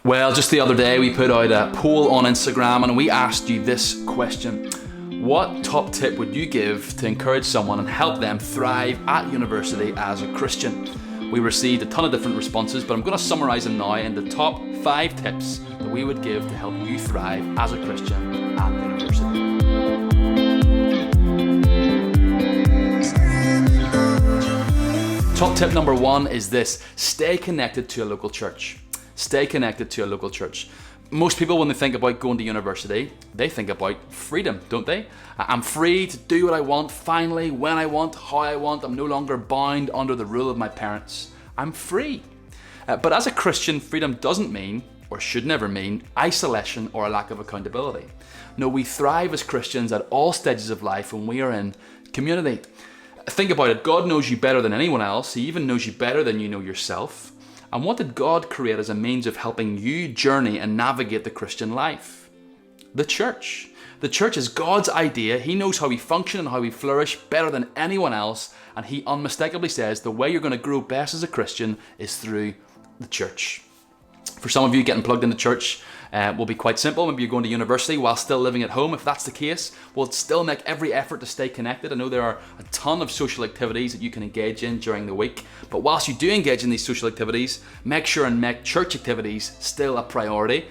Well, just the other day we put out a poll on Instagram and we asked you this question. What top tip would you give to encourage someone and help them thrive at university as a Christian? We received a ton of different responses, but I'm going to summarize them now in the top 5 tips that we would give to help you thrive as a Christian at university. Top tip number 1 is this: stay connected to a local church. Stay connected to a local church. Most people, when they think about going to university, they think about freedom, don't they? I'm free to do what I want, finally, when I want, how I want. I'm no longer bound under the rule of my parents. I'm free. But as a Christian, freedom doesn't mean, or should never mean, isolation or a lack of accountability. No, we thrive as Christians at all stages of life when we are in community. Think about it. God knows you better than anyone else. He even knows you better than you know yourself. And what did God create as a means of helping you journey and navigate the Christian life? The church. The church is God's idea. He knows how we function and how we flourish better than anyone else. And He unmistakably says the way you're going to grow best as a Christian is through the church. For some of you, getting plugged into church will be quite simple. Maybe you're going to university while still living at home. If that's the case, we'll still make every effort to stay connected. I know there are a ton of social activities that you can engage in during the week. But whilst you do engage in these social activities, make sure and make church activities still a priority.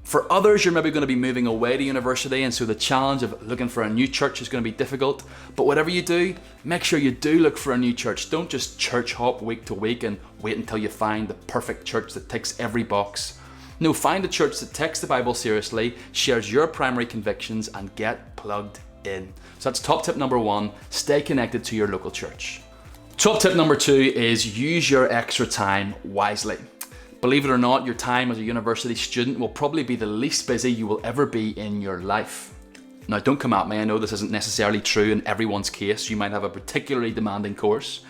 For others, you're maybe going to be moving away to university, and so the challenge of looking for a new church is going to be difficult. But whatever you do, make sure you do look for a new church. Don't just church hop week to week and wait until you find the perfect church that ticks every box. No, find a church that takes the Bible seriously, shares your primary convictions, and get plugged in. So that's top tip number 1, stay connected to your local church. Top tip number 2 is use your extra time wisely. Believe it or not, your time as a university student will probably be the least busy you will ever be in your life. Now, don't come at me. I know this isn't necessarily true in everyone's case. You might have a particularly demanding course.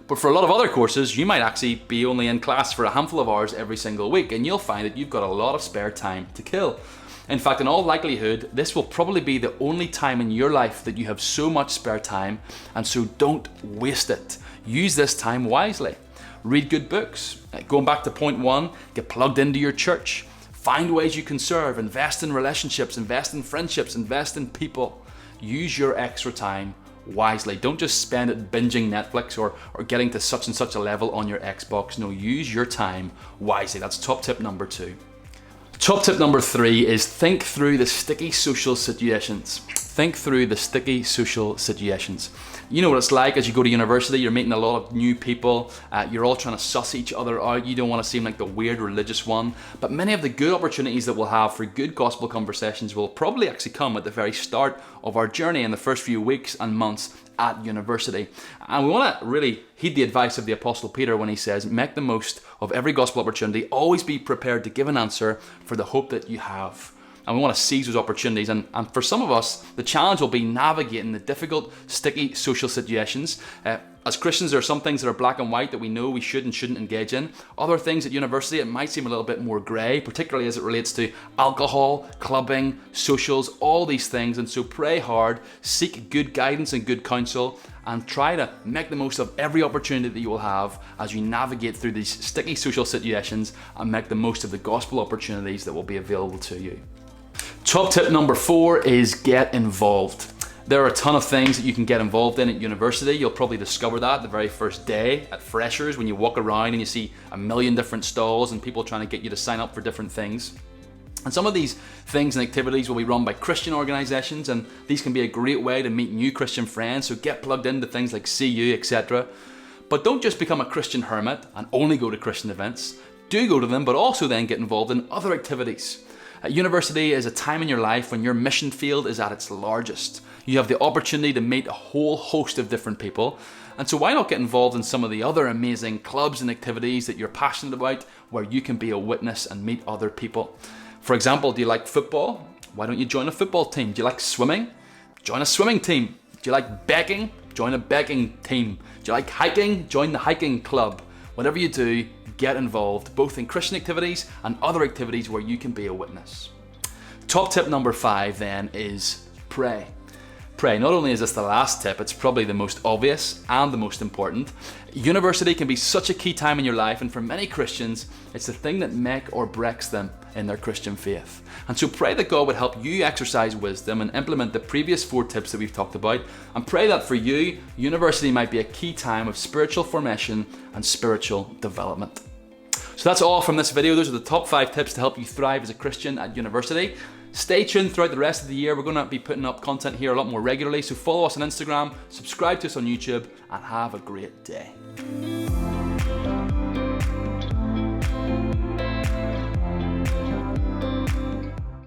But for a lot of other courses, you might actually be only in class for a handful of hours every single week, and you'll find that you've got a lot of spare time to kill. In fact, in all likelihood, this will probably be the only time in your life that you have so much spare time, and so don't waste it. Use this time wisely. Read good books. Going back to point 1, get plugged into your church. Find ways you can serve. Invest in relationships. Invest in friendships. Invest in people. Use your extra time wisely. Don't just spend it binging Netflix or getting to such and such a level on your Xbox. No, use your time wisely. That's top tip number 2. Top tip number 3 is think through the sticky social situations. Think through the sticky social situations. You know what it's like as you go to university, you're meeting a lot of new people, you're all trying to suss each other out, you don't want to seem like the weird religious one, but many of the good opportunities that we'll have for good gospel conversations will probably actually come at the very start of our journey in the first few weeks and months at university. And we want to really heed the advice of the Apostle Peter when he says, make the most of every gospel opportunity, always be prepared to give an answer for the hope that you have. And we want to seize those opportunities. And for some of us, the challenge will be navigating the difficult, sticky social situations. As Christians, there are some things that are black and white that we know we should and shouldn't engage in. Other things at university, it might seem a little bit more grey, particularly as it relates to alcohol, clubbing, socials, all these things. And so pray hard, seek good guidance and good counsel, and try to make the most of every opportunity that you will have as you navigate through these sticky social situations and make the most of the gospel opportunities that will be available to you. Top tip number 4 is get involved. There are a ton of things that you can get involved in at university. You'll probably discover that the very first day at Freshers when you walk around and you see a million different stalls and people trying to get you to sign up for different things. And some of these things and activities will be run by Christian organizations, and these can be a great way to meet new Christian friends, so get plugged into things like CU, etc. But don't just become a Christian hermit and only go to Christian events. Do go to them, but also then get involved in other activities. University is a time in your life when your mission field is at its largest. You have the opportunity to meet a whole host of different people. And so why not get involved in some of the other amazing clubs and activities that you're passionate about, where you can be a witness and meet other people? For example, do you like football? Why don't you join a football team? Do you like swimming? Join a swimming team. Do you like baking? Join a baking team. Do you like hiking? Join the hiking club. Whatever you do, get involved, both in Christian activities and other activities where you can be a witness. Top tip number 5 then is pray. pray. Not only is this the last tip, it's probably the most obvious and the most important. University can be such a key time in your life, and for many Christians, it's the thing that makes or breaks them in their Christian faith. And so pray that God would help you exercise wisdom and implement the previous 4 tips that we've talked about, and pray that for you, university might be a key time of spiritual formation and spiritual development. So that's all from this video. Those are the top 5 tips to help you thrive as a Christian at university. Stay tuned throughout the rest of the year. We're going to be putting up content here a lot more regularly, so follow us on Instagram, subscribe to us on YouTube, and have a great day.